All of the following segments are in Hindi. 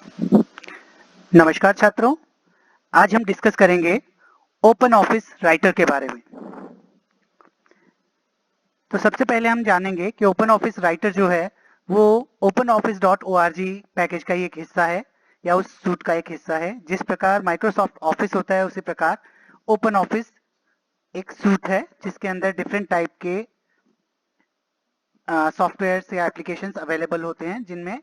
नमस्कार छात्रों, आज हम डिस्कस करेंगे ओपन ऑफिस राइटर के बारे में। तो सबसे पहले हम जानेंगे कि ओपन ऑफिस राइटर जो है वो openoffice.org पैकेज का ही एक हिस्सा है या उस सूट का एक हिस्सा है। जिस प्रकार माइक्रोसॉफ्ट ऑफिस होता है उसी प्रकार ओपन ऑफिस एक सूट है जिसके अंदर डिफरेंट टाइप के सॉफ्टवेयर या एप्लीकेशंस अवेलेबल होते हैं, जिनमें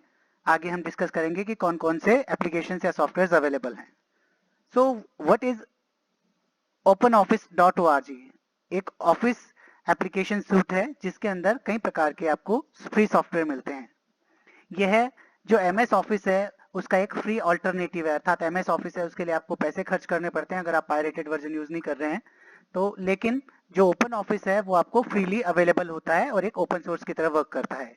आगे हम डिस्कस करेंगे कि कौन कौन से एप्लीकेशंस या सॉफ्टवेयर अवेलेबल हैं। सो व्हाट इज OpenOffice.org एक ऑफिस एप्लीकेशन सूट है जिसके अंदर कई प्रकार के आपको फ्री सॉफ्टवेयर मिलते हैं। यह जो MS ऑफिस है उसका एक फ्री ऑल्टरनेटिव है, अर्थात MS ऑफिस है उसके लिए आपको पैसे खर्च करने पड़ते हैं अगर आप पायरेटेड वर्जन यूज नहीं कर रहे हैं तो, लेकिन जो ओपन ऑफिस है वो आपको फ्रीली अवेलेबल होता है और एक ओपन सोर्स की तरह वर्क करता है।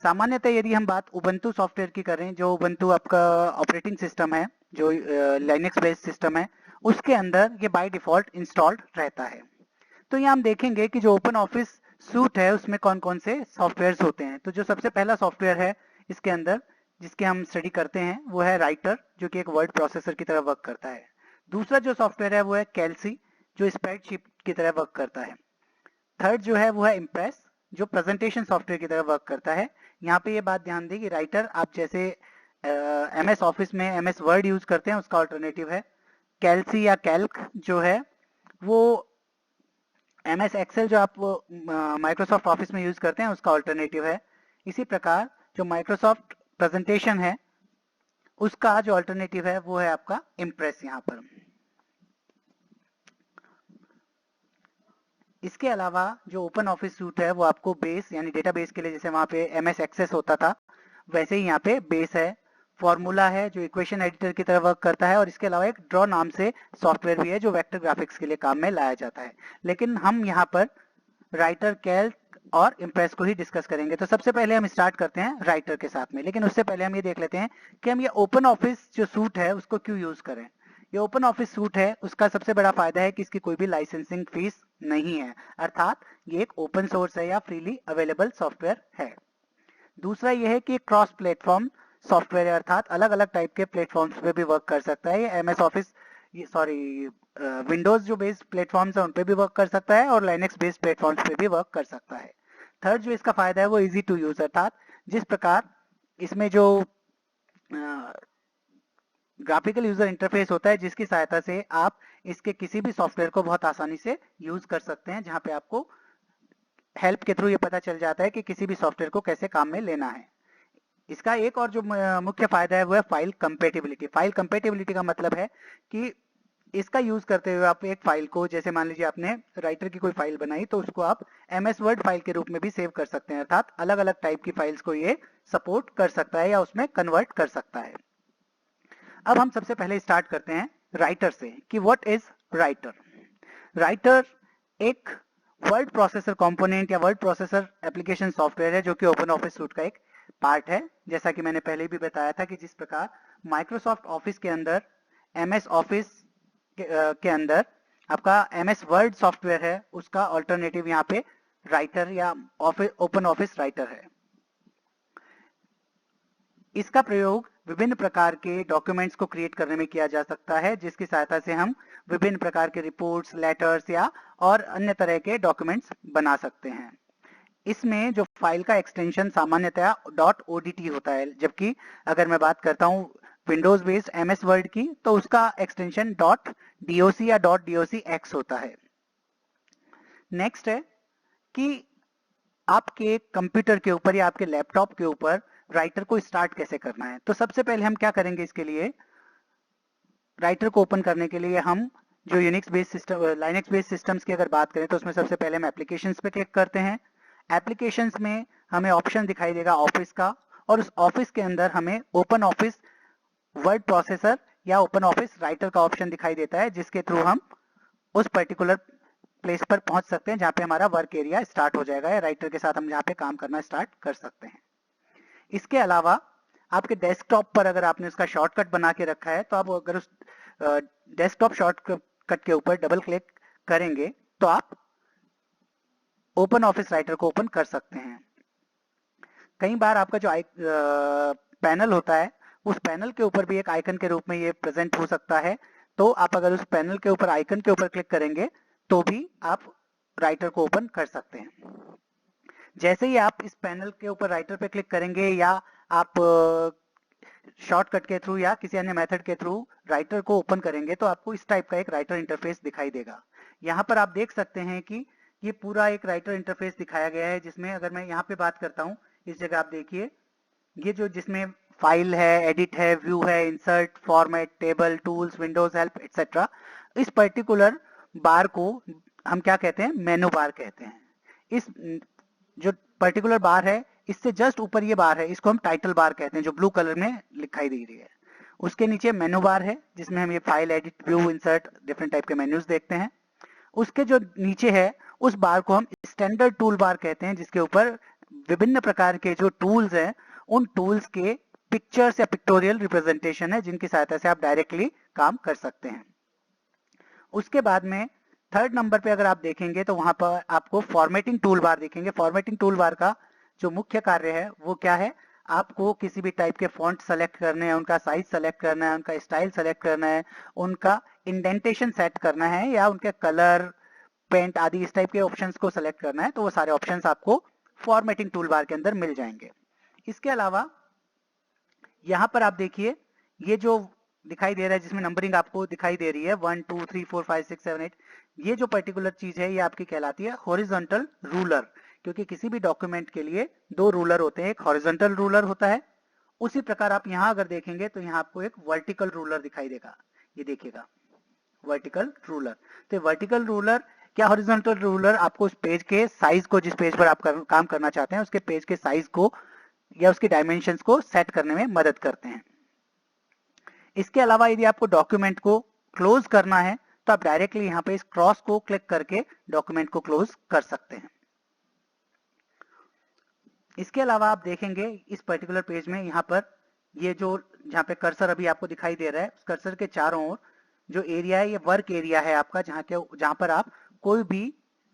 सामान्यतः यदि हम बात उबंटू सॉफ्टवेयर की करें, जो उबंटू आपका ऑपरेटिंग सिस्टम है, जो लाइनक्स बेस्ड सिस्टम है, उसके अंदर ये बाय डिफॉल्ट इंस्टॉल्ड रहता है। तो यहाँ हम देखेंगे कि जो ओपन ऑफिस सूट है उसमें कौन कौन से सॉफ्टवेयर्स होते हैं। तो जो सबसे पहला सॉफ्टवेयर है इसके अंदर जिसके हम स्टडी करते हैं वो है राइटर, जो कि एक वर्ड प्रोसेसर की तरह वर्क करता है। दूसरा जो सॉफ्टवेयर है वो है कैल्सी, जो स्प्रेडशीट की तरह वर्क करता है। थर्ड जो है वो है इम्प्रेस, जो प्रेजेंटेशन सॉफ्टवेयर की तरह वर्क करता है। यहाँ पे ये बात ध्यान दें कि राइटर आप जैसे MS ऑफिस में MS वर्ड यूज करते हैं उसका ऑल्टरनेटिव है। कैल्सी या कैल्क जो है वो MS एक्सेल जो आप माइक्रोसॉफ्ट ऑफिस में यूज करते हैं उसका ऑल्टरनेटिव है। इसी प्रकार जो माइक्रोसॉफ्ट प्रेजेंटेशन है उसका जो ऑल्टरनेटिव है वो है आपका इम्प्रेस यहाँ पर। इसके अलावा जो ओपन ऑफिस सूट है वो आपको बेस यानी डेटाबेस के लिए, जैसे वहाँ पे MS एक्सेस होता था वैसे ही यहाँ पे बेस है। फॉर्मूला है जो इक्वेशन एडिटर की तरह वर्क करता है, और इसके अलावा एक ड्रॉ नाम से सॉफ्टवेयर भी है जो वेक्टर ग्राफिक्स के लिए काम में लाया जाता है। लेकिन हम यहाँ पर राइटर, कैल्क और इम्प्रेस को ही डिस्कस करेंगे। तो सबसे पहले हम स्टार्ट करते हैं राइटर के साथ में, लेकिन उससे पहले हम ये देख लेते हैं कि हम ये ओपन ऑफिस जो सूट है उसको क्यों यूज करें। ये ओपन ऑफिस सूट है उसका सबसे बड़ा फायदा है कि इसकी कोई भी लाइसेंसिंग फीस नहीं है, अर्थात ये एक ओपन सोर्स है या फ्रीली अवेलेबल सॉफ्टवेयर है। दूसरा ये है कि क्रॉस प्लेटफॉर्म सॉफ्टवेयर है, अर्थात अलग अलग टाइप के प्लेटफॉर्म्स पे भी वर्क कर सकता है। ये MS ऑफिस विंडोज जो बेस्ड प्लेटफॉर्म्स है उन पे भी वर्क कर सकता है और लाइनक्स बेस्ड प्लेटफॉर्म्स पे भी वर्क कर सकता है। थर्ड जो इसका फायदा है वो इजी टू यूज, अर्थात जिस प्रकार इसमें जो ग्राफिकल यूजर इंटरफेस होता है जिसकी सहायता से आप इसके किसी भी सॉफ्टवेयर को बहुत आसानी से यूज कर सकते हैं, जहां पे आपको हेल्प के थ्रू ये पता चल जाता है कि किसी भी सॉफ्टवेयर को कैसे काम में लेना है। इसका एक और जो मुख्य फायदा है वो है फाइल कंपेटिबिलिटी। फाइल कंपेटिबिलिटी का मतलब है कि इसका यूज करते हुए आप एक फाइल को, जैसे मान लीजिए आपने राइटर की कोई फाइल बनाई तो उसको आप MS वर्ड फाइल के रूप में भी सेव कर सकते हैं, अर्थात अलग अलग टाइप की फाइल्स को ये सपोर्ट कर सकता है या उसमें कन्वर्ट कर सकता है। अब हम सबसे पहले स्टार्ट करते हैं राइटर से कि व्हाट इज राइटर। राइटर एक वर्ड प्रोसेसर कंपोनेंट या वर्ड प्रोसेसर एप्लीकेशन सॉफ्टवेयर है जो कि ओपन ऑफिस सूट का एक पार्ट है। जैसा कि मैंने पहले भी बताया था कि जिस प्रकार माइक्रोसॉफ्ट ऑफिस के अंदर MS ऑफिस के अंदर आपका MS वर्ड सॉफ्टवेयर है उसका ऑल्टरनेटिव यहाँ पे राइटर या ओपन ऑफिस राइटर है। इसका प्रयोग विभिन्न प्रकार के डॉक्यूमेंट्स को क्रिएट करने में किया जा सकता है, जिसकी सहायता से हम विभिन्न प्रकार के रिपोर्ट्स, लेटर्स या और अन्य तरह के डॉक्यूमेंट्स बना सकते हैं। इसमें जो फाइल का एक्सटेंशन सामान्यतया .odt होता है, जबकि अगर मैं बात करता हूँ विंडोज बेस्ड MS वर्ड की तो उसका एक्सटेंशन .doc या .docx होता है। नेक्स्ट है कि आपके कंप्यूटर के ऊपर या आपके लैपटॉप के ऊपर राइटर को स्टार्ट कैसे करना है। तो सबसे पहले हम क्या करेंगे, इसके लिए राइटर को ओपन करने के लिए हम जो Unix based system, Linux based systems की अगर बात करें तो उसमें सबसे पहले हम एप्लीकेशंस पे क्लिक करते हैं। एप्लीकेशंस में हमें ऑप्शन दिखाई देगा ऑफिस का, और उस ऑफिस के अंदर हमें ओपन ऑफिस वर्ड प्रोसेसर या ओपन ऑफिस राइटर का ऑप्शन दिखाई देता है, जिसके थ्रू हम उस पर्टिकुलर प्लेस पर पहुंच सकते हैं जहां पे हमारा वर्क एरिया स्टार्ट हो जाएगा या राइटर के साथ हम जहां पे काम करना स्टार्ट कर सकते हैं। इसके अलावा आपके डेस्कटॉप पर अगर आपने उसका शॉर्टकट बना के रखा है तो आप अगर उस डेस्कटॉप शॉर्टकट के ऊपर डबल क्लिक करेंगे तो आप ओपन ऑफिस राइटर को ओपन कर सकते हैं। कई बार आपका जो पैनल होता है उस पैनल के ऊपर भी एक आइकन के रूप में ये प्रेजेंट हो सकता है। तो आप अगर उस पैनल के ऊपर आइकन के ऊपर क्लिक करेंगे तो भी आप राइटर को ओपन कर सकते हैं। जैसे ही आप इस पैनल के ऊपर राइटर पे क्लिक करेंगे या आप शॉर्टकट के थ्रू या किसी अन्य मेथड के थ्रू राइटर को ओपन करेंगे तो आपको इस टाइप का एक राइटर इंटरफेस दिखाई देगा। यहाँ पर आप देख सकते हैं कि ये पूरा एक राइटर इंटरफेस दिखाया गया है, जिसमें अगर मैं यहाँ पे बात करता हूँ, इस जगह आप देखिए ये जो जिसमें फाइल है, एडिट है, व्यू है, insert, format, table, tools, Windows help etcetera, इस पर्टिकुलर बार को हम क्या कहते हैं, मेनू बार कहते हैं। इस जो पर्टिकुलर बार है इससे जस्ट ऊपर ये बार है, इसको हम टाइटल बार कहते हैं, जो ब्लू कलर में दिखाई दे रही है। उसके नीचे मेनू बार है जिसमें हम ये file, edit, view, insert, different type के मेन्यूज देखते हैं। उसके जो नीचे है उस बार को हम स्टैंडर्ड टूल बार कहते हैं, जिसके ऊपर विभिन्न प्रकार के जो टूल्स हैं उन टूल्स के पिक्चर्स या पिक्टोरियल रिप्रेजेंटेशन है, जिनकी सहायता से आप डायरेक्टली काम कर सकते हैं। उसके बाद में थर्ड नंबर पे अगर आप देखेंगे तो वहां पर आपको फॉर्मेटिंग टूल बार दिखेंगे। फॉर्मेटिंग टूल बार का जो मुख्य कार्य है वो क्या है, आपको किसी भी टाइप के फॉन्ट सेलेक्ट करने हैं, उनका साइज सेलेक्ट करना है, उनका स्टाइल सेलेक्ट करना है, उनका इंडेंटेशन सेट करना है या उनके कलर, पेंट आदि इस टाइप के ऑप्शंस को सेलेक्ट करना है, तो वो सारे ऑप्शंस आपको फॉर्मेटिंग टूल बार के अंदर मिल जाएंगे। इसके अलावा यहाँ पर आप देखिए ये जो दिखाई दे रहा है जिसमें नंबरिंग आपको दिखाई दे रही है 1 2 3 4 5 6 7 8, ये जो पर्टिकुलर चीज है ये आपकी कहलाती है हॉरिजॉन्टल रूलर, क्योंकि किसी भी डॉक्यूमेंट के लिए दो रूलर होते हैं, एक हॉरिजॉन्टल रूलर होता है, उसी प्रकार आप यहाँ अगर देखेंगे तो यहाँ आपको एक वर्टिकल रूलर दिखाई देगा, ये देखिएगा वर्टिकल रूलर। तो वर्टिकल रूलर क्या हॉरिजॉन्टल रूलर आपको उस पेज के साइज को, जिस पेज पर आप काम करना चाहते हैं उसके पेज के साइज को या उसके डायमेंशंस को सेट करने में मदद करते हैं। इसके अलावा यदि आपको डॉक्यूमेंट को क्लोज करना है तो आप डायरेक्टली यहाँ पे इस क्रॉस को क्लिक करके डॉक्यूमेंट को क्लोज कर सकते हैं। इसके अलावा आप देखेंगे इस पर्टिकुलर पेज में यहाँ पर ये जो जहाँ पे कर्सर अभी आपको दिखाई दे रहा है, उस कर्सर के चारों ओर जो एरिया है ये वर्क एरिया है आपका, जहाँ पर आप कोई भी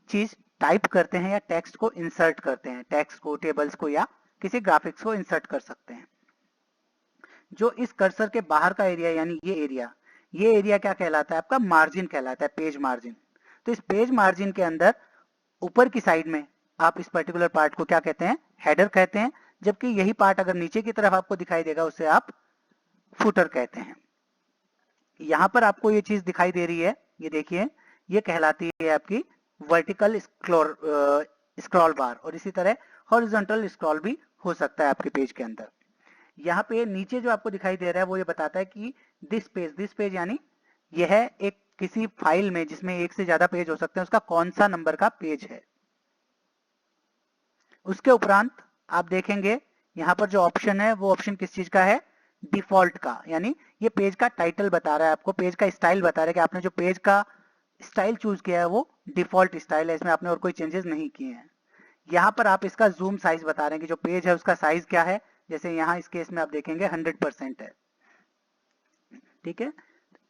चीज टाइप करते हैं या टेक्स्ट को इंसर्ट करते हैं, टेक्स्ट को, टेबल्स को या किसी ग्राफिक्स को इंसर्ट कर सकते हैं। जो इस कर्सर के बाहर का एरिया यानी ये एरिया क्या कहलाता है, आपका मार्जिन कहलाता है, पेज मार्जिन। तो इस पेज मार्जिन के अंदर ऊपर की साइड में आप इस पर्टिकुलर पार्ट को क्या कहते हैं, हेडर कहते हैं, जबकि यही पार्ट अगर नीचे की तरफ आपको दिखाई देगा उसे आप फुटर कहते हैं। यहां पर आपको ये चीज दिखाई दे रही है, ये देखिए, ये कहलाती है आपकी वर्टिकल स्क्रॉल बार, और इसी तरह हॉरिजॉन्टल स्क्रॉल भी हो सकता है आपके पेज के अंदर। यहाँ पे नीचे जो आपको दिखाई दे रहा है वो ये बताता है कि दिस पेज यानी यह है एक किसी फाइल में जिसमें एक से ज्यादा पेज हो सकते हैं उसका कौन सा नंबर का पेज है। उसके उपरांत आप देखेंगे यहाँ पर जो ऑप्शन है वो ऑप्शन किस चीज का है, डिफॉल्ट का, यानी ये पेज का टाइटल बता रहा है आपको, पेज का स्टाइल बता रहा है कि आपने जो पेज का स्टाइल चूज किया है वो डिफॉल्ट स्टाइल है, इसमें आपने और कोई चेंजेस नहीं किए हैं। यहाँ पर आप इसका जूम साइज बता रहे हैं कि जो पेज है उसका साइज क्या है, जैसे यहाँ इस केस में आप देखेंगे 100% है, ठीक है।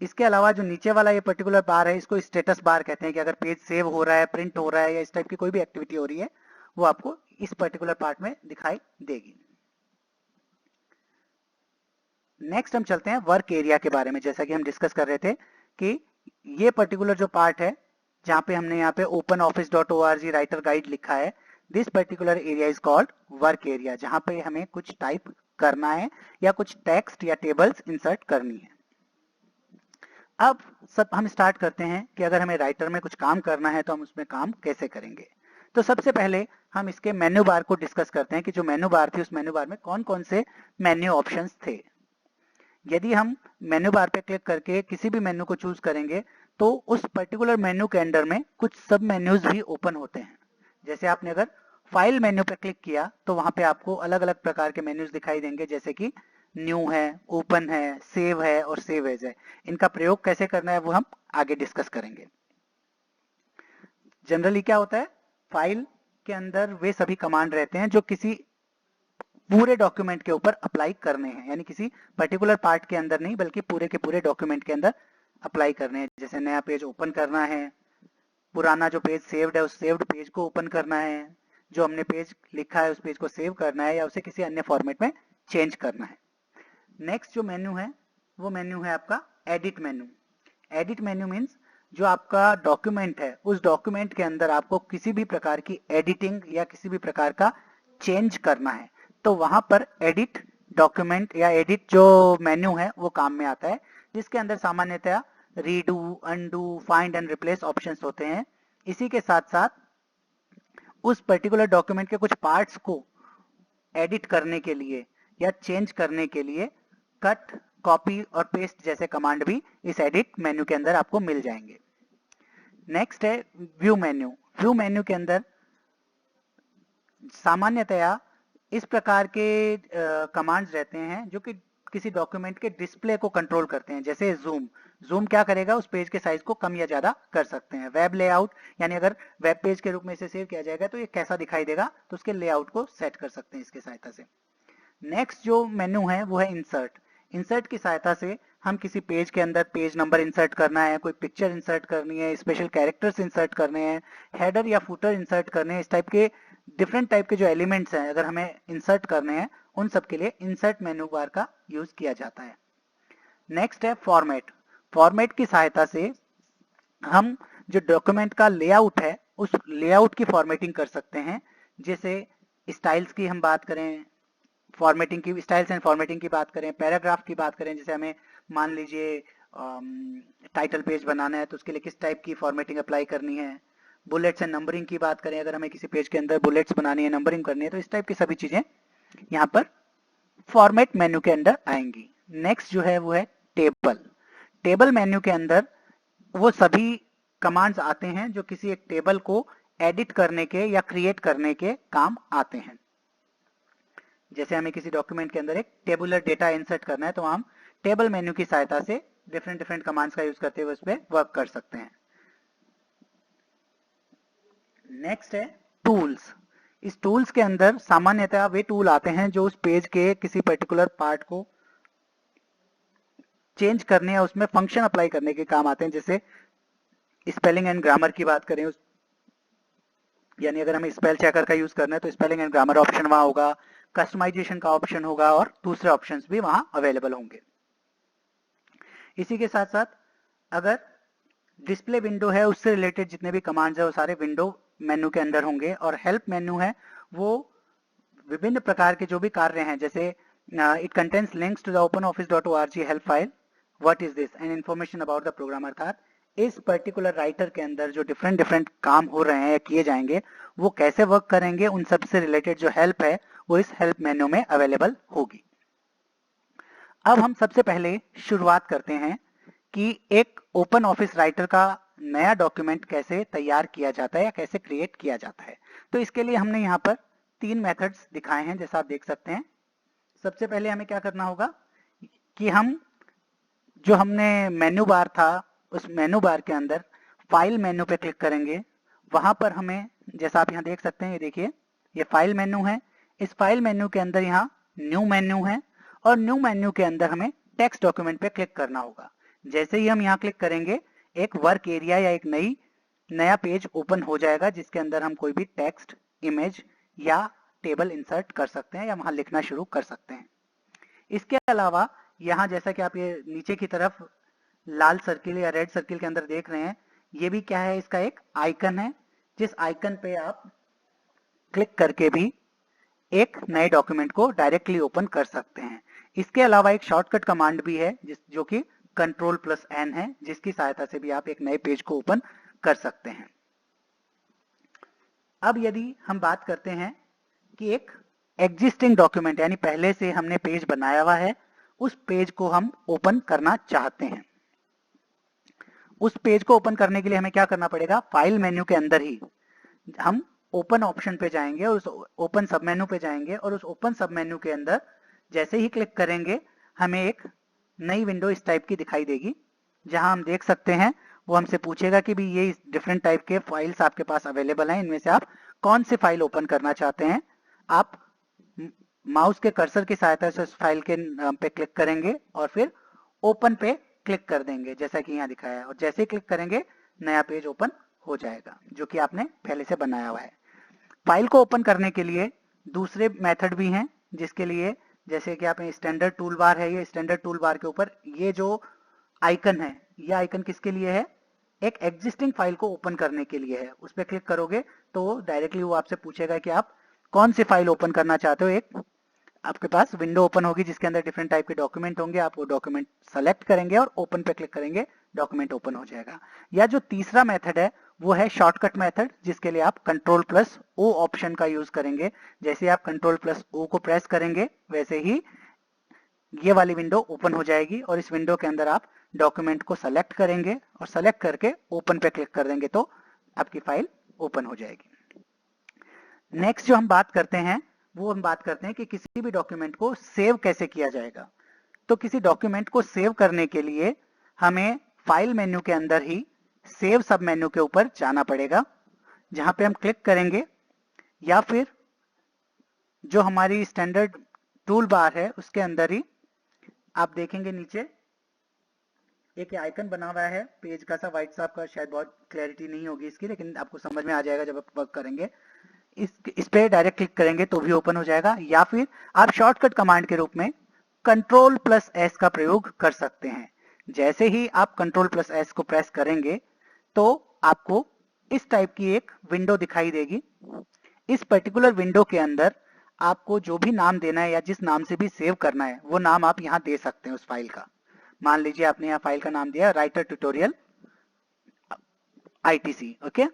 इसके अलावा जो नीचे वाला ये पर्टिकुलर बार है इसको स्टेटस बार कहते हैं, कि अगर पेज सेव हो रहा है, प्रिंट हो रहा है या इस टाइप की कोई भी एक्टिविटी हो रही है वो आपको इस पर्टिकुलर पार्ट में दिखाई देगी। नेक्स्ट हम चलते हैं वर्क एरिया के बारे में। जैसा कि हम डिस्कस कर रहे थे कि ये पर्टिकुलर जो पार्ट है जहाँ पे हमने यहाँ पे openoffice.org राइटर गाइड लिखा है, this particular area is called work area, जहाँ पे हमें कुछ टाइप करना है या कुछ टेक्स्ट या टेबल्स इंसर्ट करनी है। अब सब हम स्टार्ट करते हैं कि अगर हमें राइटर में कुछ काम करना है तो हम उसमें काम कैसे करेंगे। तो सबसे पहले हम इसके मेन्यू बार को डिस्कस करते हैं कि जो मेन्यू बार थी उस मेन्यू बार में कौन कौन से मेन्यू ऑप्शंस थे। यदि हम मेन्यू बार पे क्लिक करके किसी भी मेन्यू को चूज करेंगे तो उस पर्टिकुलर मेन्यू के अंदर में कुछ सब मेन्यूज भी ओपन होते हैं। जैसे आपने अगर फाइल मेन्यू पे क्लिक किया तो वहां पे आपको अलग अलग प्रकार के मेन्यूज दिखाई देंगे, जैसे कि न्यू है, ओपन है, सेव है और सेव एज है। इनका प्रयोग कैसे करना है वो हम आगे डिस्कस करेंगे। जनरली क्या होता है, फाइल के अंदर वे सभी कमांड रहते हैं जो किसी पूरे डॉक्यूमेंट के ऊपर अप्लाई करने हैं, यानी किसी पर्टिकुलर पार्ट के अंदर नहीं बल्कि पूरे के पूरे डॉक्यूमेंट के अंदर अप्लाई करने हैं। जैसे नया पेज ओपन करना है, पुराना जो पेज सेव्ड है उस सेव्ड पेज को ओपन करना है, जो हमने पेज लिखा है उस पेज को सेव करना है या उसे किसी अन्य फॉर्मेट में चेंज करना है। नेक्स्ट जो मेन्यू है वो मेन्यू है आपका edit menu. Edit menu means जो आपका डॉक्यूमेंट है उस डॉक्यूमेंट के अंदर आपको किसी भी प्रकार की एडिटिंग या किसी भी प्रकार का चेंज करना है तो वहां पर एडिट डॉक्यूमेंट या एडिट जो मेन्यू है वो काम में आता है, जिसके अंदर सामान्यतया redo, undo, find and replace options होते हैं। इसी के साथ साथ उस पर्टिकुलर डॉक्यूमेंट के कुछ पार्ट्स को एडिट करने के लिए या चेंज करने के लिए कट, कॉपी और पेस्ट जैसे कमांड भी इस एडिट मेन्यू के अंदर आपको मिल जाएंगे। नेक्स्ट है व्यू मेन्यू। व्यू मेन्यू के अंदर सामान्यतया इस प्रकार के कमांड्स रहते हैं जो कि किसी डॉक्यूमेंट के डिस्प्ले को कंट्रोल करते हैं। जैसे जूम, जूम क्या करेगा, उस पेज के साइज को कम या ज्यादा कर सकते हैं। वेब लेआउट, यानी अगर वेब पेज के रूप में इसे सेव किया जाएगा तो ये कैसा दिखाई देगा, तो उसके लेआउट को सेट कर सकते हैं इसके सहायता से। नेक्स्ट जो मेन्यू है वो है इंसर्ट। इंसर्ट की सहायता से हम किसी पेज के अंदर पेज नंबर इंसर्ट करना है, कोई पिक्चर इंसर्ट करनी है, स्पेशल कैरेक्टर्स इंसर्ट करने हैं, हेडर या फुटर इंसर्ट करने हैं, इस टाइप के डिफरेंट टाइप के जो एलिमेंट्स हैं अगर हमें इंसर्ट करने हैं उन सब के लिए इंसर्ट मेन्यू बार का यूज किया जाता है। नेक्स्ट है फॉर्मेट। फॉर्मेट की सहायता से हम जो डॉक्यूमेंट का लेआउट है उस लेआउट की फॉर्मेटिंग कर सकते हैं। जैसे स्टाइल्स की हम बात करें, फॉर्मेटिंग की, स्टाइल्स एंड फॉर्मेटिंग की बात करें, पैराग्राफ की बात करें, जैसे हमें मान लीजिए टाइटल पेज बनाना है तो उसके लिए किस टाइप की फॉर्मेटिंग अप्लाई करनी है। बुलेट्स एंड नंबरिंग की बात करें, अगर हमें किसी पेज के अंदर बुलेट्स बनानी है, नंबरिंग करनी है, तो इस टाइप की सभी चीजें यहाँ पर फॉर्मेट मेन्यू के अंदर आएंगी। नेक्स्ट जो है वो है टेबल। टेबल मेन्यू के अंदर वो सभी कमांड्स आते हैं जो किसी एक टेबल को एडिट करने के या क्रिएट करने के काम आते हैं। जैसे हमें किसी डॉक्यूमेंट के अंदर एक टेबुलर डेटा इंसर्ट करना है तो हम टेबल मेन्यू की सहायता से डिफरेंट डिफरेंट कमांड्स का यूज करते हुए उस पर वर्क कर सकते हैं। नेक्स्ट है टूल्स। इस टूल्स के अंदर सामान्यतः वे टूल आते हैं जो उस पेज के किसी पर्टिकुलर पार्ट को चेंज करने या उसमें फंक्शन अप्लाई करने के काम आते हैं। जैसे स्पेलिंग एंड ग्रामर की बात करें, यानी अगर हमें स्पेल चेकर का यूज करना है तो स्पेलिंग एंड ग्रामर ऑप्शन वहां होगा, कस्टमाइजेशन का ऑप्शन होगा और दूसरे ऑप्शंस भी वहां अवेलेबल होंगे। इसी के साथ साथ अगर डिस्प्ले विंडो है उससे रिलेटेड जितने भी कमांड्स है वो सारे विंडो मेन्यू के अंदर होंगे। और हेल्प मेन्यू है वो विभिन्न प्रकार के जो भी कार्य हैं, जैसे it contains links to the openoffice.org help file, what is this and information about the program. अर्थात इस पर्टिकुलर राइटर के अंदर जो डिफरेंट डिफरेंट काम हो रहे हैं या किए जाएंगे वो कैसे वर्क करेंगे, उन सब से रिलेटेड जो हेल्प है वो इस हेल्प मेन्यू में अवेलेबल होगी। अब हम सबसे पहले शुरुआत करते हैं कि एक ओपन ऑफिस राइटर का नया डॉक्यूमेंट कैसे तैयार किया जाता है या कैसे क्रिएट किया जाता है। तो इसके लिए हमने यहाँ पर 3 मेथड्स दिखाए हैं, जैसा आप देख सकते हैं। सबसे पहले हमें क्या करना होगा कि हम जो हमने मेन्यू बार था उस मेन्यू बार के अंदर फाइल मेन्यू पे क्लिक करेंगे। वहां पर हमें, जैसा आप यहाँ देख सकते हैं, ये देखिए ये फाइल मेन्यू है। इस फाइल मेन्यू के अंदर यहाँ न्यू मेन्यू है और न्यू मेन्यू के अंदर हमें टेक्स्ट डॉक्यूमेंट पे क्लिक करना होगा। जैसे ही हम यहाँ क्लिक करेंगे एक वर्क एरिया या एक नया पेज ओपन हो जाएगा जिसके अंदर हम कोई भी टेक्स्ट, इमेज या टेबल इंसर्ट कर सकते हैं या वहां लिखना शुरू कर सकते हैं। इसके अलावा यहाँ जैसा कि आप ये नीचे की तरफ लाल सर्किल या रेड सर्किल के अंदर देख रहे हैं, ये भी क्या है, इसका एक आइकन है जिस आइकन पे आप क्लिक करके भी एक नए डॉक्यूमेंट को डायरेक्टली ओपन कर सकते हैं। इसके अलावा एक शॉर्टकट कमांड भी है जो कि Ctrl+N है, जिसकी सहायता से भी आप एक नए पेज को ओपन कर सकते हैं। अब यदि हम बात करते हैं कि एक एग्जिस्टिंग डॉक्यूमेंट यानी पहले से हमने पेज बनाया हुआ है, उस पेज को हम ओपन करना चाहते हैं। उस पेज को ओपन करने के लिए हमें क्या करना पड़ेगा, फाइल मेन्यू के अंदर ही हम ओपन ऑप्शन पे जाएंगे और उस ओपन सब मेन्यू पे जाएंगे और उस ओपन सब मेन्यू के अंदर जैसे ही क्लिक करेंगे हमें एक नई विंडो इस टाइप की दिखाई देगी, जहां हम देख सकते हैं वो हमसे पूछेगा कि भी ये डिफरेंट टाइप के फाइल्स आपके पास अवेलेबल हैं, इनमें से आप कौन सी फाइल ओपन करना चाहते हैं। आप माउस के कर्सर की सहायता से उस फाइल के पे क्लिक करेंगे और फिर ओपन पे क्लिक कर देंगे जैसा कि यहाँ दिखाया है, और जैसे ही क्लिक करेंगे नया पेज ओपन हो जाएगा जो कि आपने पहले से बनाया हुआ है। फाइल को ओपन करने के लिए दूसरे मेथड भी हैं, जिसके लिए जैसे कि आप स्टैंडर्ड टूल बार है, ये स्टैंडर्ड टूल बार के ऊपर ये जो आइकन है, ये आइकन किसके लिए है? एक एग्जिस्टिंग फाइल को ओपन करने के लिए है। उस पर क्लिक करोगे तो डायरेक्टली वो आपसे पूछेगा कि आप कौन सी फाइल ओपन करना चाहते हो। एक आपके पास विंडो ओपन होगी जिसके अंदर डिफरेंट टाइप के डॉक्यूमेंट होंगे, आप वो डॉक्यूमेंट सेलेक्ट करेंगे और ओपन पे क्लिक करेंगे, डॉक्यूमेंट ओपन हो जाएगा। या जो तीसरा मेथड है वो है शॉर्टकट मेथड, जिसके लिए आप कंट्रोल प्लस ओ ऑप्शन का यूज करेंगे। जैसे आप कंट्रोल प्लस ओ को प्रेस करेंगे वैसे ही ये वाली विंडो ओपन हो जाएगी और इस विंडो के अंदर आप डॉक्यूमेंट को सेलेक्ट करेंगे और सेलेक्ट करके ओपन पे क्लिक कर देंगे तो आपकी फाइल ओपन हो जाएगी। नेक्स्ट जो हम बात करते हैं वो हम बात करते हैं कि किसी भी डॉक्यूमेंट को सेव कैसे किया जाएगा। तो किसी डॉक्यूमेंट को सेव करने के लिए हमें फाइल मेन्यू के अंदर ही सेव सब मेन्यू के ऊपर जाना पड़ेगा, जहां पे हम क्लिक करेंगे, या फिर जो हमारी स्टैंडर्ड टूल बार है उसके अंदर ही आप देखेंगे नीचे एक आइकन बना हुआ है पेज का सा व्हाइट सा, आपका शायद बहुत क्लैरिटी नहीं होगी इसकी, लेकिन आपको समझ में आ जाएगा जब आप वर्क करेंगे। इस पे डायरेक्ट क्लिक करेंगे तो भी ओपन हो जाएगा, या फिर आप शॉर्टकट कमांड के रूप में कंट्रोल प्लस एस का प्रयोग कर सकते हैं। जैसे ही आप कंट्रोल प्लस एस को प्रेस करेंगे तो आपको इस टाइप की एक विंडो दिखाई देगी। इस पर्टिकुलर विंडो के अंदर आपको जो भी नाम देना है या जिस नाम से भी सेव करना है वो नाम आप यहाँ दे सकते हैं उस फाइल का। मान लीजिए आपने यहाँ फाइल का नाम दिया राइटर ट्यूटोरियल आईटीसी, ओके।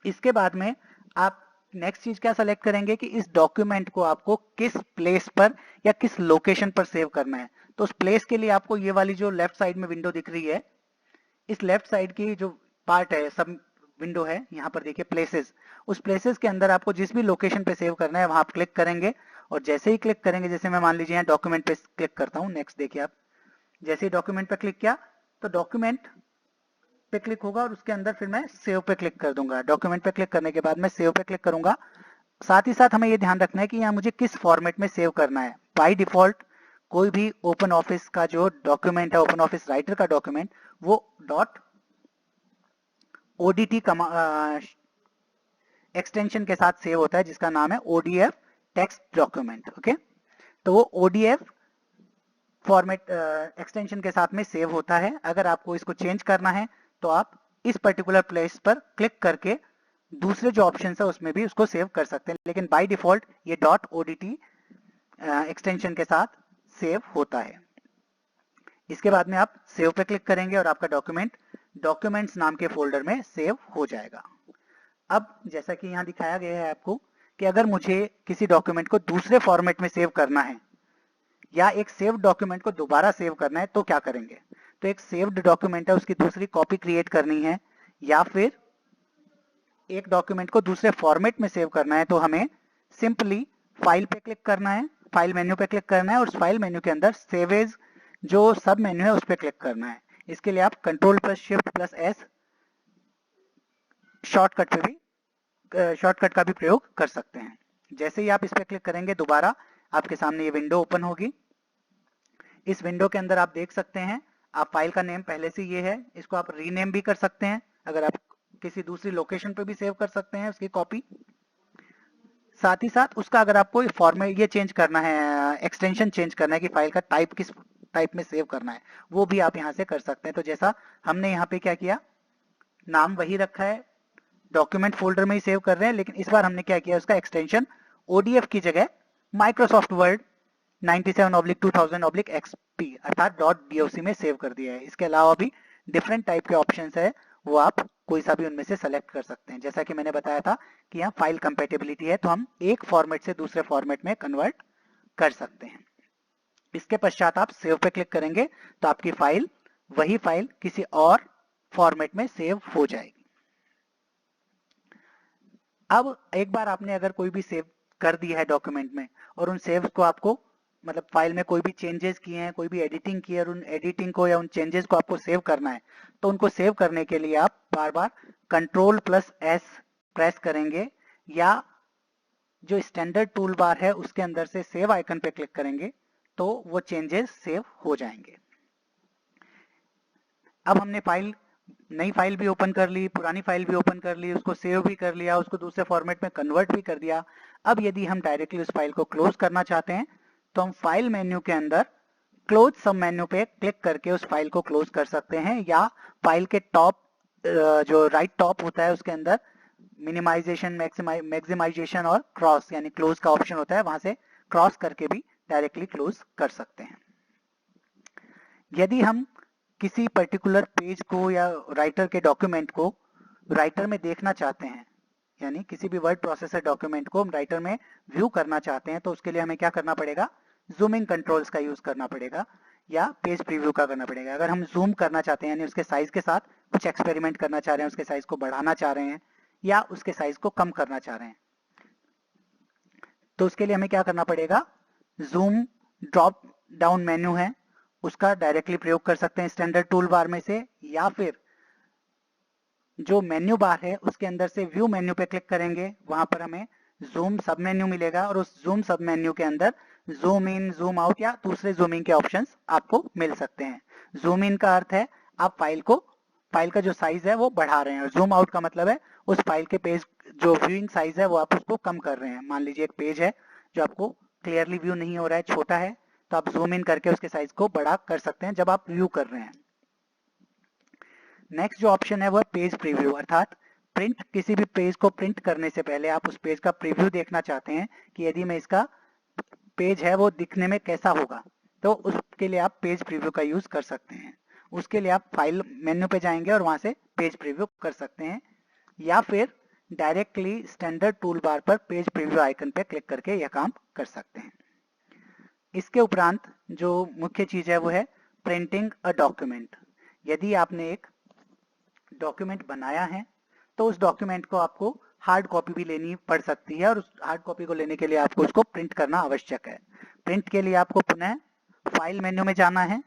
इसके बाद में आप नेक्स्ट चीज क्या सेलेक्ट करेंगे कि इस डॉक्यूमेंट को आपको किस प्लेस पर या किस लोकेशन पर सेव करना है। तो उस प्लेस के लिए आपको ये वाली जो लेफ्ट साइड में विंडो दिख रही है, इस लेफ्ट साइड की जो पार्ट है, सब विंडो है, यहाँ पर देखिए प्लेसेस, उस प्लेसेस के अंदर आपको जिस भी लोकेशन पे सेव करना है वहां आप क्लिक करेंगे। और जैसे ही क्लिक करेंगे, जैसे मैं मान लीजिए यहाँ डॉक्यूमेंट पे क्लिक करता हूँ, नेक्स्ट देखिए आप, जैसे ही डॉक्यूमेंट पे क्लिक किया तो डॉक्यूमेंट पे क्लिक होगा और उसके अंदर फिर मैं सेव पे क्लिक कर दूंगा। डॉक्यूमेंट पे क्लिक करने के बाद मैं सेव पे क्लिक करूंगा। साथ ही साथ हमें ये ध्यान रखना है कि यहाँ मुझे किस फॉर्मेट में सेव करना है। बाय डिफॉल्ट कोई भी ओपन ऑफिस का जो डॉक्यूमेंट है, ओपन ऑफिस राइटर का डॉक्यूमेंट, वो डॉट ओडीटी एक्सटेंशन के साथ सेव होता है जिसका नाम है ओडीएफ टेक्स्ट डॉक्यूमेंट, ओके। तो वो ओडीएफ फॉर्मेट एक्सटेंशन के साथ में सेव होता है। अगर आपको इसको चेंज करना है तो आप इस पर्टिकुलर प्लेस पर क्लिक करके दूसरे जो ऑप्शन है उसमें भी उसको सेव कर सकते हैं, लेकिन बाय डिफॉल्ट ये डॉट ओडीटी एक्सटेंशन के साथ सेव होता है। इसके बाद में आप सेव पे क्लिक करेंगे और आपका डॉक्यूमेंट डॉक्यूमेंट्स नाम के फोल्डर में सेव हो जाएगा। अब जैसा कि यहाँ दिखाया गया है आपको कि अगर मुझे किसी डॉक्यूमेंट को दूसरे फॉर्मेट में सेव करना है या एक सेव्ड डॉक्यूमेंट को दोबारा सेव करना है तो क्या करेंगे। तो एक सेव्ड डॉक्यूमेंट है उसकी दूसरी कॉपी क्रिएट करनी है, या फिर एक डॉक्यूमेंट को दूसरे फॉर्मेट में सेव करना है तो हमें सिंपली फाइल पे क्लिक करना है, फाइल मेन्यू पे क्लिक करना है और उस फाइल मेन्यू के अंदर सेव एज जो सब मेन्यू है उस पर क्लिक करना है। इसके लिए आप control plus shift plus S shortcut का भी प्रयोग कर सकते हैं। जैसे ही आप इस पर क्लिक करेंगे दोबारा आपके सामने ये विंडो ओपन होगी। इस विंडो के अंदर आप देख सकते हैं, आप फाइल का नेम पहले से ये है, इसको आप रीनेम भी कर सकते हैं, अगर आप किसी दूसरी लोकेशन पे भी सेव कर सकते हैं उसकी कॉपी। साथ ही साथ उसका अगर आपको फॉर्मेट ये चेंज करना है, एक्सटेंशन चेंज करना है कि फाइल का टाइप किस टाइप में सेव करना है, वो भी आप यहाँ से कर सकते हैं। तो जैसा हमने यहाँ पे क्या किया, नाम वही रखा है, डॉक्यूमेंट फोल्डर में ही सेव कर रहे हैं, लेकिन इस बार हमने क्या किया, उसका एक्सटेंशन ओडीएफ की जगह माइक्रोसॉफ्ट वर्ड 97/2000/XP अर्थात .doc में सेव कर दिया है। इसके अलावा भी डिफरेंट टाइप के ऑप्शंस है, वो आप कोई सा भी उनमें से सेलेक्ट कर सकते हैं। जैसा कि मैंने बताया था कि यहाँ फाइल कंपेटेबिलिटी है, तो हम एक फॉर्मेट से दूसरे फॉर्मेट में कन्वर्ट कर सकते हैं। इसके पश्चात आप सेव पे क्लिक करेंगे तो आपकी फाइल वही फाइल किसी और फॉर्मेट में सेव हो जाएगी। अब एक बार आपने अगर कोई भी सेव कर दिया है डॉक्यूमेंट में और उन सेव्स को आपको मतलब फाइल में कोई भी चेंजेस किए हैं, कोई भी एडिटिंग की है और उन एडिटिंग को या उन चेंजेस को आपको सेव करना है, तो उनको सेव करने के लिए आप बार बार कंट्रोल प्लस एस प्रेस करेंगे या जो स्टैंडर्ड टूल बार है उसके अंदर से सेव आइकन पे क्लिक करेंगे तो वो चेंजेस सेव हो जाएंगे। अब हमने नई फाइल भी ओपन कर ली, पुरानी फाइल भी ओपन कर ली, उसको सेव भी कर लिया, उसको दूसरे फॉर्मेट में कन्वर्ट भी कर दिया। अब यदि हम डायरेक्टली उस फाइल को क्लोज करना चाहते हैं तो हम फाइल मेन्यू के अंदर क्लोज सब मेन्यू पे क्लिक करके उस फाइल को क्लोज कर सकते हैं, या फाइल के टॉप जो राइट टॉप होता है उसके अंदर मिनिमाइजेशन, मैक्सिमाइजेशन और क्रॉस यानी क्लोज का ऑप्शन होता है, वहां से क्रॉस करके भी डायरेक्टली क्लोज कर सकते हैं। यदि हम किसी पर्टिकुलर पेज को या राइटर के डॉक्यूमेंट को राइटर में देखना चाहते हैं, यानी किसी भी वर्ड प्रोसेसर डॉक्यूमेंट को हम राइटर में व्यू करना चाहते हैं, तो उसके लिए हमें क्या करना पड़ेगा, जूमिंग कंट्रोल्स का यूज करना पड़ेगा या पेज प्रीव्यू का करना पड़ेगा। अगर हम जूम करना चाहते हैं यानी उसके साइज के साथ कुछ एक्सपेरिमेंट करना चाह रहे हैं, उसके साइज को बढ़ाना चाह रहे हैं या उसके साइज को कम करना चाह रहे हैं, तो उसके लिए हमें क्या करना पड़ेगा, जूम ड्रॉप डाउन मेन्यू है उसका डायरेक्टली प्रयोग कर सकते हैं स्टैंडर्ड टूल बार में से, या फिर जो मेन्यू बार है उसके अंदर से व्यू मेन्यू पे क्लिक करेंगे, वहां पर हमें जूम सब मेन्यू मिलेगा और उस जूम सब मेन्यू के अंदर जूम इन, जूम आउट या दूसरे जूमिंग के ऑप्शंस आपको मिल सकते हैं। जूम इन का अर्थ है आप फाइल का जो साइज है वो बढ़ा रहे हैं, और जूम आउट का मतलब है उस फाइल के पेज जो व्यूइंग साइज है वो आप उसको कम कर रहे हैं। मान लीजिए एक पेज है जो आपको क्लियरली व्यू नहीं हो रहा है, छोटा है, तो आप जूम इन करके उसके साइज को बड़ा कर सकते हैं जब आप व्यू कर रहे हैं। नेक्स्ट जो ऑप्शन है वो पेज प्रीव्यू, अर्थात प्रिंट, किसी भी पेज को प्रिंट करने से पहले आप उस पेज का प्रीव्यू देखना चाहते हैं कि यदि मैं इसका पेज है वो दिखने में कैसा होगा, तो उसके लिए आप पेज प्रीव्यू का यूज कर सकते हैं। उसके लिए आप फाइल मेन्यू पे जाएंगे और वहां से पेज प्रीव्यू कर सकते हैं, या फिर डायरेक्टली स्टैंडर्ड टूल बार पर पेज प्रीव्यू आइकन पे क्लिक करके यह काम कर सकते हैं। इसके उपरांत जो मुख्य चीज है वो है प्रिंटिंग अ डॉक्यूमेंट। यदि आपने एक डॉक्यूमेंट बनाया है तो उस डॉक्यूमेंट को आपको हार्ड कॉपी भी लेनी पड़ सकती है, और उस हार्ड कॉपी को लेने के लिए आपको उसको प्रिंट करना आवश्यक है। प्रिंट के लिए आपको पुनः फाइल मेन्यू में जाना है।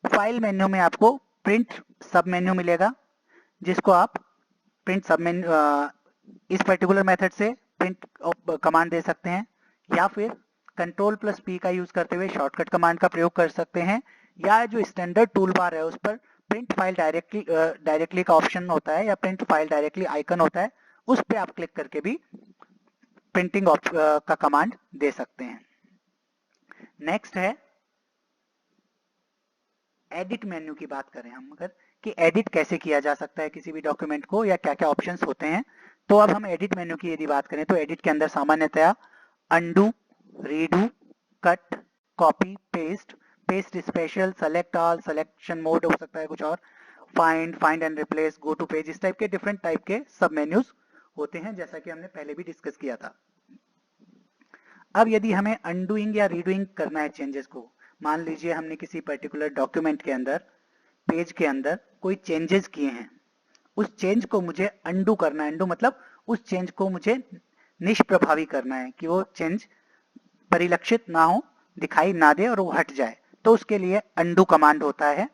फाइल मेन्यू में आपको प्रिंट सब मेन्यू मिलेगा, जिसको आप प्रिंट सब मेन्यू इस पर्टिकुलर मेथड से प्रिंट कमांड दे सकते हैं, या फिर Ctrl+P का यूज करते हुए शॉर्टकट कमांड का प्रयोग कर सकते हैं, या जो स्टैंडर्ड टूल बार है उस पर प्रिंट फाइल डायरेक्टली का ऑप्शन होता है या प्रिंट फाइल डायरेक्टली आइकन होता है, उस पर आप क्लिक करके भी प्रिंटिंग का कमांड दे सकते हैं। नेक्स्ट है एडिट मेन्यू की बात करें हम अगर, कि एडिट कैसे किया जा सकता है किसी भी डॉक्यूमेंट को या क्या क्या ऑप्शंस होते हैं, तो अब हम एडिट मेन्यू की यदि बात करें तो एडिट के अंदर सामान्यतया undo, redo, cut, copy, paste, paste special, select all, selection mode हो सकता है कुछ और, find and replace, go to page, इस टाइप के डिफरेंट टाइप के सब मेन्यूज होते हैं, जैसा कि हमने पहले भी डिस्कस किया था। अब यदि हमें अनडूइंग या रीडूइंग करना है चेंजेस को, मान लीजिए हमने किसी पर्टिकुलर डॉक्यूमेंट के अंदर, पेज के अंदर कोई चेंजेस किए हैं, उस चेंज को मुझे अनडू करना है। अनडू मतलब उस चेंज को मुझे निष्प्रभावी करना है कि वो चेंज परिलक्षित ना हो, दिखाई ना दे और वो हट जाए, तो उसके लिए अनडू कमांड होता है।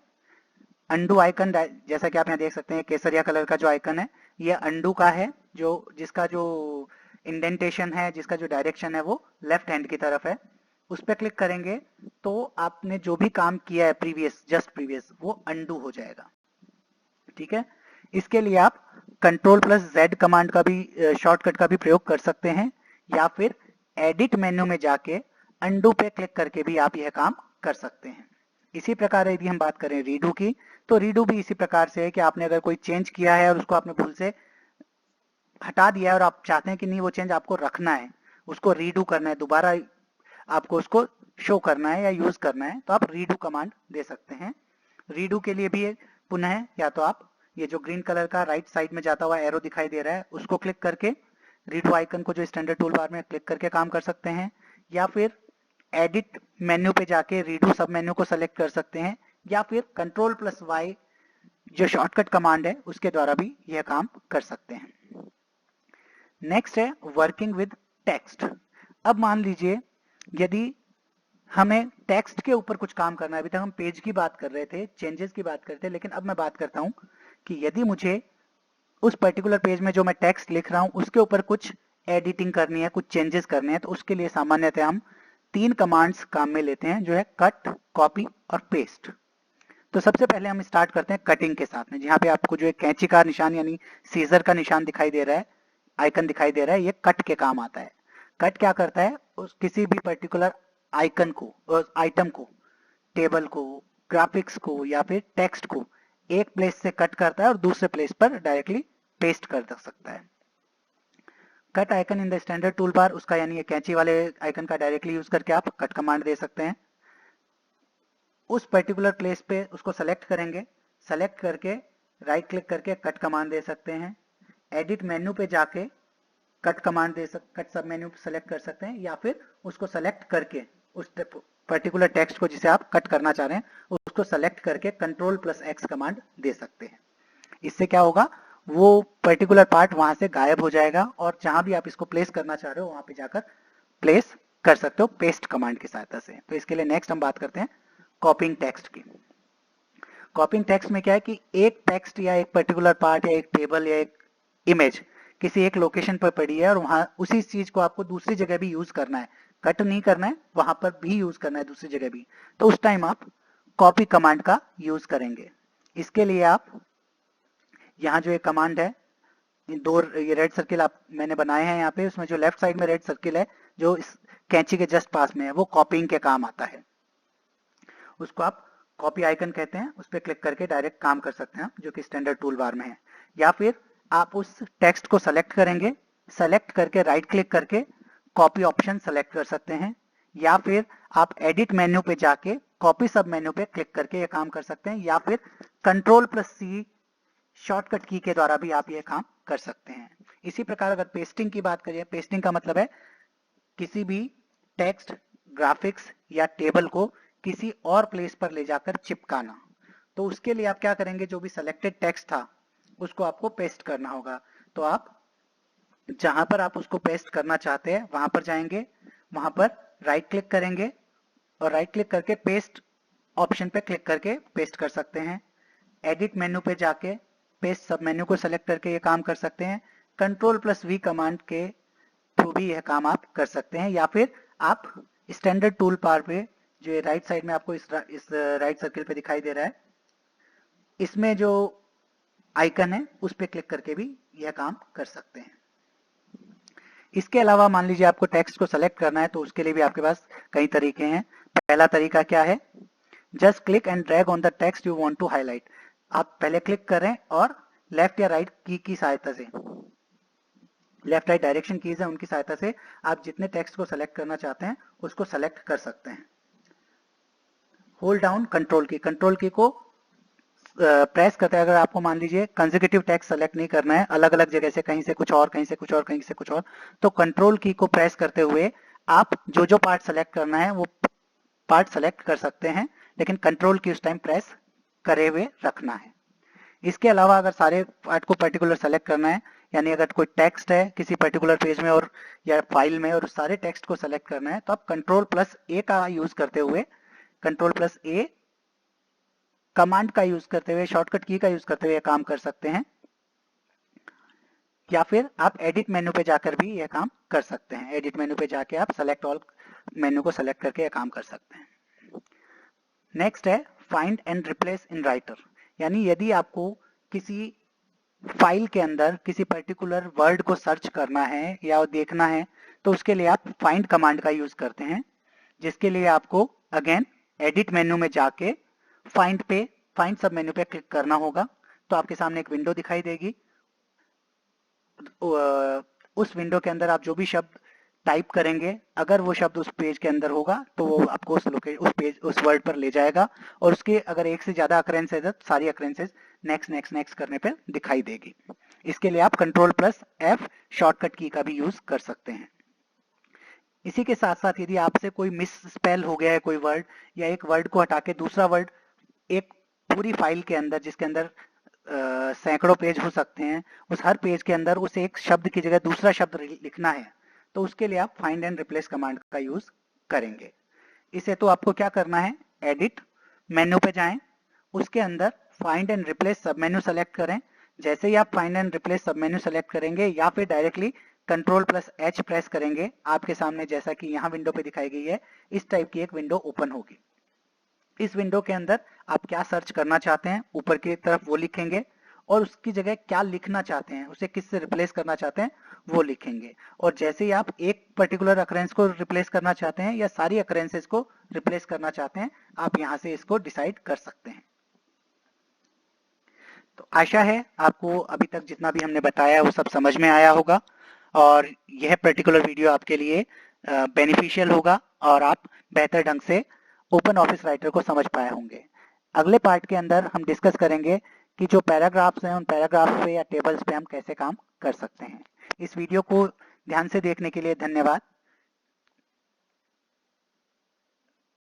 अनडू आइकन जैसा कि आप यहाँ देख सकते हैं केसरिया कलर का जो आइकन है ये अनडू का है, जो जिसका जो इंडेंटेशन है, जिसका जो डायरेक्शन है वो लेफ्ट हैंड की तरफ है। उस पर क्लिक करेंगे तो आपने जो भी काम किया है जस्ट प्रीवियस वो अनडू हो जाएगा। ठीक है, इसके लिए आप Ctrl+Z कमांड का भी शॉर्टकट का भी प्रयोग कर सकते हैं, या फिर एडिट मेन्यू में जाके अनडू पे क्लिक करके भी आप यह काम कर सकते हैं। इसी प्रकार यदि हम बात करें रीडू की, तो रीडू भी इसी प्रकार से है कि आपने अगर कोई चेंज किया है और उसको आपने भूल से हटा दिया है और आप चाहते हैं कि नहीं वो चेंज आपको रखना है, उसको रीडू करना है, दोबारा आपको उसको शो करना है या यूज करना है, तो आप रीडू कमांड दे सकते हैं। रीडू के लिए भी पुनः या तो आप ये जो ग्रीन कलर का राइट साइड में जाता हुआ एरो दिखाई दे रहा है उसको क्लिक करके रीडू आइकन को जो स्टैंडर्ड टूल बार में क्लिक करके काम कर सकते हैं, या फिर एडिट मेन्यू पे जाके रीडू सब मेन्यू को सेलेक्ट कर सकते हैं, या फिर Ctrl+Y जो शॉर्टकट कमांड है उसके द्वारा भी यह काम कर सकते हैं। नेक्स्ट है वर्किंग विद टेक्स्ट। अब मान लीजिए यदि हमें टेक्स्ट के ऊपर कुछ काम करना है, अभी तक हम पेज की बात कर रहे थे, चेंजेस की बात करते हैं, लेकिन अब मैं बात करता हूं कि यदि मुझे उस पर्टिकुलर पेज में जो मैं टेक्स्ट लिख रहा हूं उसके ऊपर कुछ एडिटिंग करनी है, कुछ चेंजेस करने हैं, तो उसके लिए सामान्यतः हम 3 कमांड्स काम में लेते हैं, जो है कट, कॉपी और पेस्ट। तो सबसे पहले हम स्टार्ट करते हैं कटिंग के साथ में, जहां पे आपको जो एक कैंची का निशान यानी सीजर का निशान दिखाई दे रहा है, आइकन दिखाई दे रहा है, ये कट के काम आता है। कट क्या करता है, उस किसी भी पर्टिकुलर आइकन को, आइटम को, टेबल को, ग्राफिक्स को या फिर टेक्स्ट को एक प्लेस से कट करता है और दूसरे प्लेस पर डायरेक्टली पेस्ट कर सकता है। Cut icon in the standard tool bar, उसका यानी ये कैंची वाले आइकन का डायरेक्टली यूज करके आप कट कमांड दे सकते हैं। उस पर्टिकुलर प्लेस पे उसको सेलेक्ट करेंगे, सेलेक्ट करके राइट क्लिक करके कट कमांड दे सकते हैं। एडिट मेन्यू पे जाके कट कमांड कट सब मेन्यू सेलेक्ट कर सकते हैं, या फिर उसको सेलेक्ट करके उस पर्टिकुलर टेक्स्ट को जिसे आप कट करना चाह रहे हैं उसको सेलेक्ट करके Ctrl+X कमांड दे सकते हैं। इससे क्या होगा, वो पर्टिकुलर पार्ट वहां से गायब हो जाएगा और जहां भी आप इसको प्लेस करना चाह रहे हो वहां पे जाकर प्लेस कर सकते हो पेस्ट कमांड की सहायता से। तो इसके लिए नेक्स्ट हम बात करते हैं कॉपिंग टेक्स्ट की। कॉपिंग टेक्स्ट में क्या है कि एक टेक्स्ट या एक पर्टिकुलर पार्ट या एक टेबल या एक इमेज किसी एक लोकेशन पर पड़ी है और वहां उसी चीज को आपको दूसरी जगह भी यूज करना है, कट नहीं करना है, वहां पर भी यूज करना है दूसरी जगह भी, तो उस टाइम आप कॉपी कमांड का यूज करेंगे। इसके लिए आप यहाँ जो एक कमांड है, दो ये रेड सर्किल आप मैंने बनाए हैं यहाँ पे, उसमें जो लेफ्ट साइड में रेड सर्किल है जो इस कैंची के जस्ट पास में है वो कॉपिंग के काम आता है। उसको आप कॉपी आइकन कहते हैं, उस पर क्लिक करके डायरेक्ट काम कर सकते हैं जो कि स्टैंडर्ड टूल बार में है। या फिर आप उस टेक्स्ट को सेलेक्ट करेंगे, सेलेक्ट करके राइट क्लिक करके कॉपी ऑप्शन सेलेक्ट कर सकते हैं, या फिर आप एडिट मेन्यू पे जाके कॉपी सब मेन्यू पे क्लिक करके ये काम कर सकते हैं, या फिर Ctrl+C शॉर्टकट की के द्वारा भी आप ये काम कर सकते हैं। इसी प्रकार अगर पेस्टिंग की बात करिए, पेस्टिंग का मतलब है किसी भी टेक्स्ट, ग्राफिक्स या टेबल को किसी और प्लेस पर ले जाकर चिपकाना। तो उसके लिए आप क्या करेंगे, जो भी सिलेक्टेड टेक्स्ट था उसको आपको पेस्ट करना होगा। तो आप जहां पर आप उसको पेस्ट करना चाहते हैं वहां पर जाएंगे, वहां पर राइट क्लिक करेंगे और राइट क्लिक करके पेस्ट ऑप्शन पे क्लिक करके पेस्ट कर सकते हैं। एडिट मेन्यू पे जाके पेस्ट सब मेन्यू को सेलेक्ट करके ये काम कर सकते हैं। Ctrl+V कमांड के थ्रू भी यह काम आप कर सकते हैं, या फिर आप स्टैंडर्ड टूल बार पे जो राइट साइड में आपको इस राइट सर्किल पे दिखाई दे रहा है, इसमें जो आइकन है उस पे क्लिक करके भी यह काम कर सकते हैं। इसके अलावा मान लीजिए आपको टेक्स्ट को सेलेक्ट करना है तो उसके लिए भी आपके पास कई तरीके हैं। पहला तरीका क्या है, just click and drag on the text you want to highlight. आप पहले क्लिक करें और लेफ्ट या राइट की सहायता से, लेफ्ट राइट डायरेक्शन कीज है उनकी सहायता से आप जितने टेक्स्ट को सेलेक्ट करना चाहते हैं उसको सेलेक्ट कर सकते हैं। होल्ड डाउन कंट्रोल की को प्रेस करते हैं। अगर आपको मान लीजिए कंसेक्यूटिव टेक्स्ट सेलेक्ट नहीं करना है, अलग अलग जगह से कहीं से कुछ और, कहीं से कुछ और, कहीं से कुछ और, तो कंट्रोल की को प्रेस करते हुए आप जो जो पार्ट सेलेक्ट करना है वो पार्ट सेलेक्ट कर सकते हैं, लेकिन कंट्रोल की उस टाइम प्रेस करे हुए रखना है। इसके अलावा अगर सारे पार्ट को पर्टिकुलर सेलेक्ट करना है, यानी अगर कोई टेक्स्ट है किसी पर्टिकुलर पेज में और या फाइल में और सारे टेक्स्ट को सेलेक्ट करना है, तो आप Ctrl+A का यूज करते हुए, Ctrl+A कमांड का यूज करते हुए, शॉर्टकट की का यूज करते हुए काम कर सकते हैं, या फिर आप एडिट मेन्यू पे जाकर भी यह काम कर सकते हैं। एडिट मेन्यू पे जाके आप सेलेक्ट ऑल मेन्यू को सेलेक्ट करके यह काम कर सकते हैं। नेक्स्ट है find and replace in writer, यानी यदि आपको किसी फाइल के अंदर किसी पर्टिकुलर वर्ड को सर्च करना है या देखना है तो उसके लिए आप फाइंड कमांड का यूज करते हैं, जिसके लिए आपको अगेन एडिट मेन्यू में जाके फाइंड सब मेन्यू पे क्लिक करना होगा। तो आपके सामने एक विंडो दिखाई देगी, उस विंडो के अंदर आप जो भी शब्द टाइप करेंगे, अगर वो शब्द उस पेज के अंदर होगा तो वो आपको उस वर्ड पर ले जाएगा, और उसके अगर एक से ज्यादा अकरेंसेज है तो सारी अकरेंसेज नेक्स्ट नेक्स्ट नेक्स्ट करने पर दिखाई देगी। इसके लिए आप Ctrl+F शॉर्टकट की का भी यूज कर सकते हैं। इसी के साथ साथ यदि आपसे कोई मिस स्पेल हो गया है कोई वर्ड, या एक वर्ड को हटा के दूसरा वर्ड एक पूरी फाइल के अंदर, जिसके अंदर सैकड़ों पेज हो सकते हैं, उस हर पेज के अंदर उस एक शब्द की जगह दूसरा शब्द लिखना है, तो उसके लिए आप फाइंड एंड रिप्लेस कमांड का यूज करेंगे। इसे तो आपको क्या करना है, एडिट मेन्यू पे जाएं, उसके अंदर फाइंड एंड रिप्लेस सब मेन्यू सेलेक्ट करें। जैसे ही आप फाइंड एंड रिप्लेस सब मेन्यू सेलेक्ट करेंगे या फिर डायरेक्टली Ctrl+H प्रेस करेंगे, आपके सामने जैसा कि यहाँ विंडो पे दिखाई गई है इस टाइप की एक विंडो ओपन होगी। इस विंडो के अंदर आप क्या सर्च करना चाहते हैं ऊपर की तरफ वो लिखेंगे, और उसकी जगह क्या लिखना चाहते हैं, उसे किससे रिप्लेस करना चाहते हैं वो लिखेंगे। और जैसे ही आप एक पर्टिकुलर अकरेंस को रिप्लेस करना चाहते हैं या सारी अकरेंसेस को रिप्लेस करना चाहते हैं, आप यहाँ से इसको डिसाइड कर सकते हैं। तो आशा है आपको अभी तक जितना भी हमने बताया वो सब समझ में आया होगा और यह पर्टिकुलर वीडियो आपके लिए बेनिफिशियल होगा और आप बेहतर ढंग से ओपन ऑफिस राइटर को समझ पाए होंगे। अगले पार्ट के अंदर हम डिस्कस करेंगे कि जो पैराग्राफ्स हैं उन पैराग्राफ्स पे या टेबल्स पे हम कैसे काम कर सकते हैं। इस वीडियो को ध्यान से देखने के लिए धन्यवाद।